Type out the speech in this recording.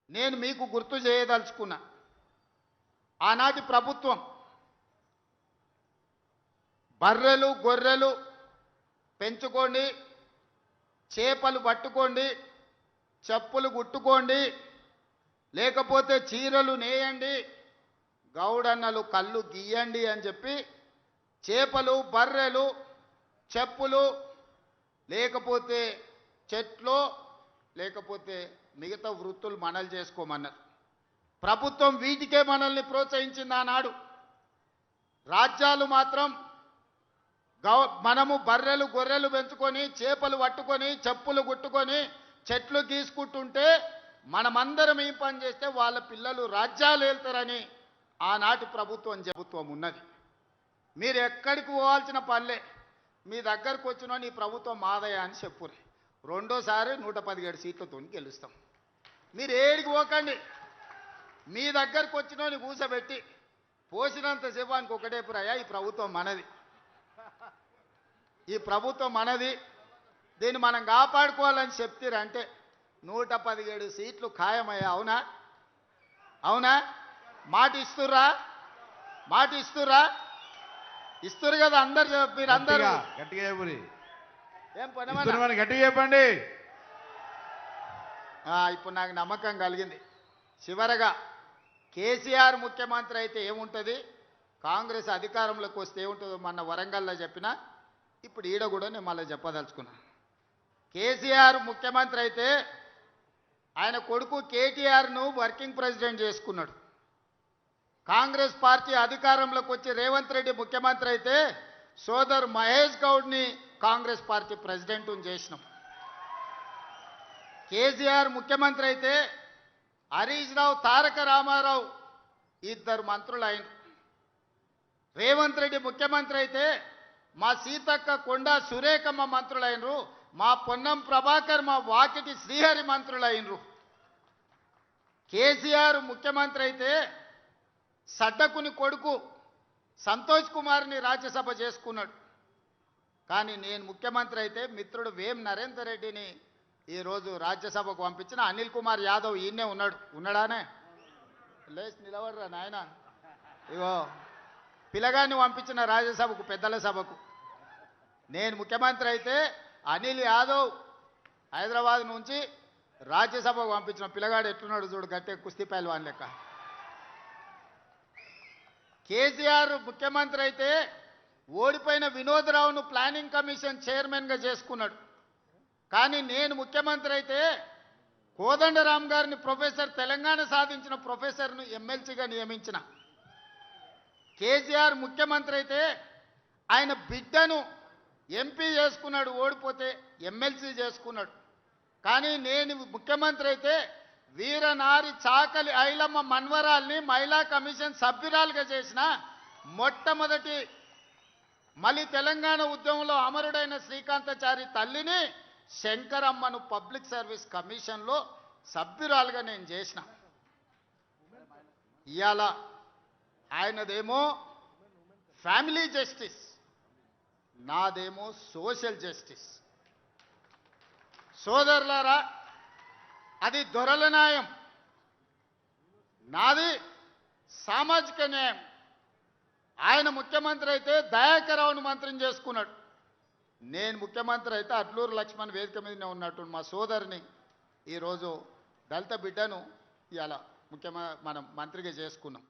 నేను మీకు గుర్తు చేయదలుచుకున్నా. ఆనాటి ప్రభుత్వం బర్రెలు గొర్రెలు పెంచుకోండి, చేపలు పట్టుకోండి, చెప్పులు కుట్టుకోండి, లేకపోతే చీరలు నేయండి, గౌడన్నలు కళ్ళు గీయండి అని చెప్పి చేపలు బర్రెలు చెప్పులు లేకపోతే చెట్లు లేకపోతే మిగతా వృత్తులు మనలు చేసుకోమన్నారు. ప్రభుత్వం వీటికే మనల్ని ప్రోత్సహించింది ఆనాడు. రాజ్యాలు మాత్రం మనము బర్రెలు గొర్రెలు పెంచుకొని చేపలు పట్టుకొని చెప్పులు కుట్టుకొని చెట్లు గీసుకుంటుంటే మనమందరం ఏం పని చేస్తే వాళ్ళ పిల్లలు రాజ్యాలు వెళ్తారని ఆనాటి ప్రభుత్వం ఉన్నది. మీరు ఎక్కడికి పోవాల్సిన పనిలే, మీ దగ్గరకు వచ్చిన నీ ప్రభుత్వం మాదయ అని చెప్పురు. రెండోసారి 117 సీట్లతో గెలుస్తాం. మీరు ఏడికి పోకండి, మీ దగ్గరకు వచ్చిన కూసబెట్టి పోసినంత సేపానికి ఒకటే పురయ్యా, ఈ ప్రభుత్వం మనది, ఈ ప్రభుత్వం మనది, దీన్ని మనం కాపాడుకోవాలని చెప్తారంటే 117 సీట్లు ఖాయమయ్యా. అవునా? అవునా? మాట ఇస్తుర్రా? మాట ఇస్తుర్రా? ఇస్తురు కదా అందరు. మీరు అందరూ గట్టిగా ఏం పని గట్టిగా చెప్పండి. ఇప్పుడు నాకు నమ్మకం కలిగింది. చివరగా కేసీఆర్ ముఖ్యమంత్రి అయితే ఏముంటుంది, కాంగ్రెస్ అధికారంలోకి వస్తే ఏముంటుందో మొన్న వరంగల్లో చెప్పినా, ఇప్పుడు ఈడ కూడా నేను మళ్ళీ చెప్పదలుచుకున్నా. కేసీఆర్ ముఖ్యమంత్రి అయితే ఆయన కొడుకు కేటీఆర్ను వర్కింగ్ ప్రెసిడెంట్ చేసుకున్నాడు. కాంగ్రెస్ పార్టీ అధికారంలోకి వచ్చి రేవంత్ రెడ్డి ముఖ్యమంత్రి అయితే సోదర్ మహేష్ గౌడ్ని కాంగ్రెస్ పార్టీ ప్రెసిడెంట్ చేసినాం. కేసీఆర్ ముఖ్యమంత్రి అయితే హరీష్ రావు తారక రామారావు ఇద్దరు మంత్రులు అయినారు. రేవంత్ రెడ్డి ముఖ్యమంత్రి అయితే మా సీతక్క కొండా సురేఖమ్మ మంత్రులైనరు, మా పొన్నం ప్రభాకర్ మా వాకిటి శ్రీహరి మంత్రులైనరు. కేసీఆర్ ముఖ్యమంత్రి అయితే సడ్డకుని కొడుకు సంతోష్ కుమార్ని రాజ్యసభ చేసుకున్నాడు. కానీ నేను ముఖ్యమంత్రి అయితే మిత్రుడు వేం నరేందర్ రెడ్డిని ఈరోజు రాజ్యసభకు పంపించిన అనిల్ కుమార్ యాదవ్ ఈయనే ఉన్నాడానే లేచి నిలబడరా నాయన. ఇగో పిల్లగాన్ని పంపించిన రాజ్యసభకు పెద్దల సభకు. నేను ముఖ్యమంత్రి అయితే అనిల్ యాదవ్ హైదరాబాద్ నుంచి రాజ్యసభకు పంపించిన పిల్లగాడు ఎట్లున్నాడు చూడు, గట్టే కుస్తీ పైల్వాన్ లెక్క. కేసీఆర్ ముఖ్యమంత్రి అయితే ఓడిపోయిన వినోద్రావును ప్లానింగ్ కమిషన్ చైర్మన్గా చేసుకున్నాడు. కానీ నేను ముఖ్యమంత్రి అయితే కోదండరామ్ గారిని ప్రొఫెసర్, తెలంగాణ సాధించిన ప్రొఫెసర్ను ఎమ్మెల్సీగా నియమించిన. కేసీఆర్ ముఖ్యమంత్రి అయితే ఆయన బిడ్డను ఎంపీ చేసుకున్నాడు, ఓడిపోతే ఎమ్మెల్సీ చేసుకున్నాడు. కానీ నేను ముఖ్యమంత్రి అయితే వీరనారి చాకలి ఐలమ్మ మన్వరాల్ని మహిళా కమిషన్ సభ్యురాలుగా చేసిన మొట్టమొదటి మళ్ళీ తెలంగాణ ఉద్యమంలో అమరుడైన శ్రీకాంతాచారి తల్లిని శంకరమ్మను పబ్లిక్ సర్వీస్ కమిషన్లో సభ్యురాలుగా నేను చేసిన. ఇవాళ ఆయనదేమో ఫ్యామిలీ జస్టిస్, నాదేమో సోషల్ జస్టిస్. సోదరులారా, అది దొరల న్యాయం, నాది సామాజిక న్యాయం. ఆయన ముఖ్యమంత్రి అయితే దయాకరావును మంత్రిని చేసుకున్నాడు. నేను ముఖ్యమంత్రి అయితే అడ్లూరు లక్ష్మణ్ వేదిక మీదనే ఉన్నట్టు మా సోదరిని ఈరోజు దళిత బిడ్డను ఇవాళ మనం మంత్రిగా చేసుకున్నాం.